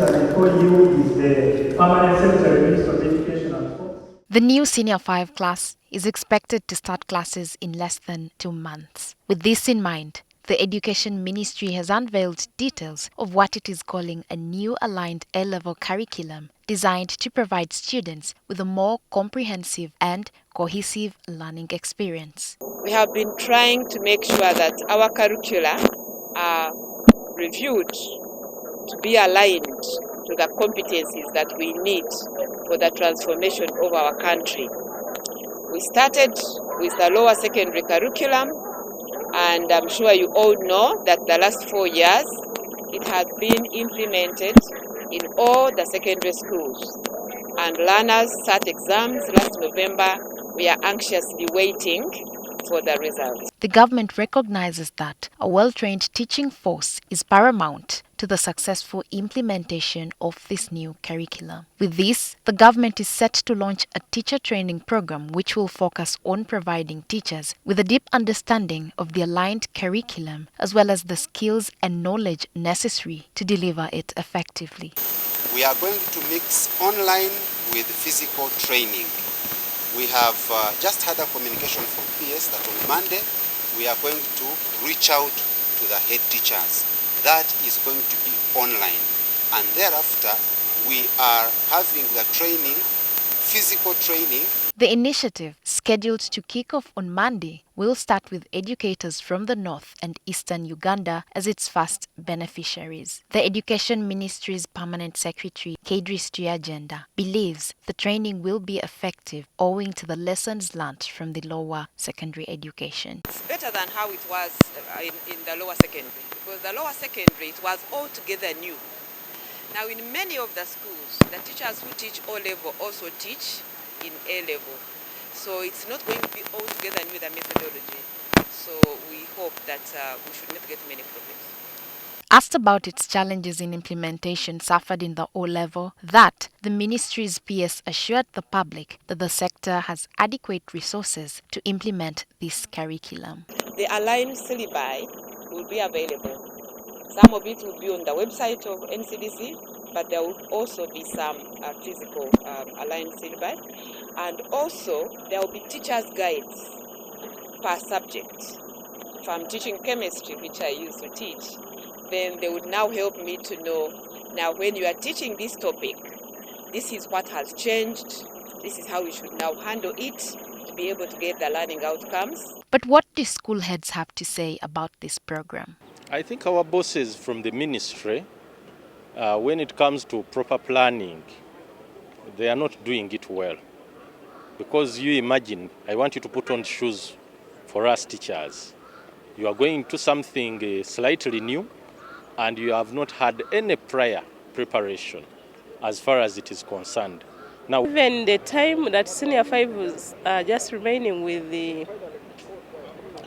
and before you is the Permanent Secretary, Minister of Education and Sports. The new Senior 5 class is expected to start classes in less than 2 months. With this in mind, the Education Ministry has unveiled details of what it is calling a new aligned A-level curriculum designed to provide students with a more comprehensive and cohesive learning experience. We have been trying to make sure that our curricula are reviewed to be aligned to the competencies that we need for the transformation of our country. We started with the lower secondary curriculum, and I'm sure you all know that the last 4 years it has been implemented in all the secondary schools, and learners sat exams last November. We are anxiously waiting for the results. The government recognizes that a well-trained teaching force is paramount to the successful implementation of this new curriculum. With this, the government is set to launch a teacher training program which will focus on providing teachers with a deep understanding of the aligned curriculum as well as the skills and knowledge necessary to deliver it effectively. We are going to mix online with physical training. We have just had a communication from PS that on Monday we are going to reach out to the head teachers. That is going to be online, and thereafter we are having the training, physical training. The initiative, scheduled to kick off on Monday, will start with educators from the North and Eastern Uganda as its first beneficiaries. The Education Ministry's Permanent Secretary, Kadri Agenda, believes the training will be effective owing to the lessons learnt from the lower secondary education. It's better than how it was in the lower secondary, because the lower secondary it was altogether new. Now in many of the schools, the teachers who teach O-level also teach in A-level. So it's not going to be altogether new, the methodology. So we hope that we should not get many problems. Asked about its challenges in implementation suffered in the O-level, the ministry's PS assured the public that the sector has adequate resources to implement this curriculum. The aligned syllabi will be available. Some of it will be on the website of NCDC, but there will also be some physical aligned syllabi. And also, there will be teachers' guides per subject. If I'm teaching chemistry, which I used to teach, then they would now help me to know, now when you are teaching this topic, this is what has changed, this is how we should now handle it to be able to get the learning outcomes. But what do school heads have to say about this program? I think our bosses from the ministry, when it comes to proper planning, they are not doing it well. Because you imagine, I want you to put on shoes for us teachers. You are going to something slightly new, and you have not had any prior preparation as far as it is concerned. Now, even the time that Senior 5 was just remaining with the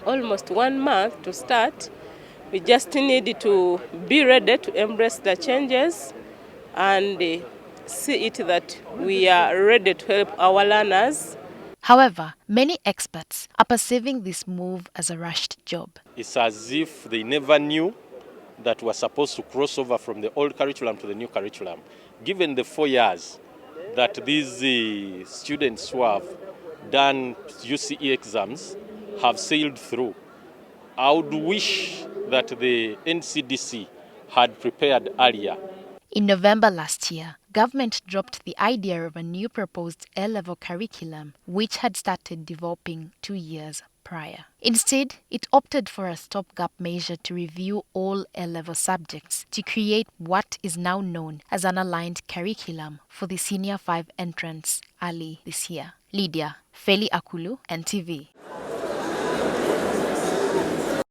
almost 1 month to start, we just need to be ready to embrace the changes and see it that we are ready to help our learners. However, many experts are perceiving this move as a rushed job. It's as if they never knew that we're supposed to cross over from the old curriculum to the new curriculum. Given the 4 years that these students who have done UCE exams have sailed through, I would wish that the NCDC had prepared earlier. In November last year, government dropped the idea of a new proposed A-level curriculum, which had started developing 2 years prior. Instead, it opted for a stopgap measure to review all A-level subjects to create what is now known as an aligned curriculum for the Senior 5 entrance early this year. LYDIA FELLY AKULLU, NTV.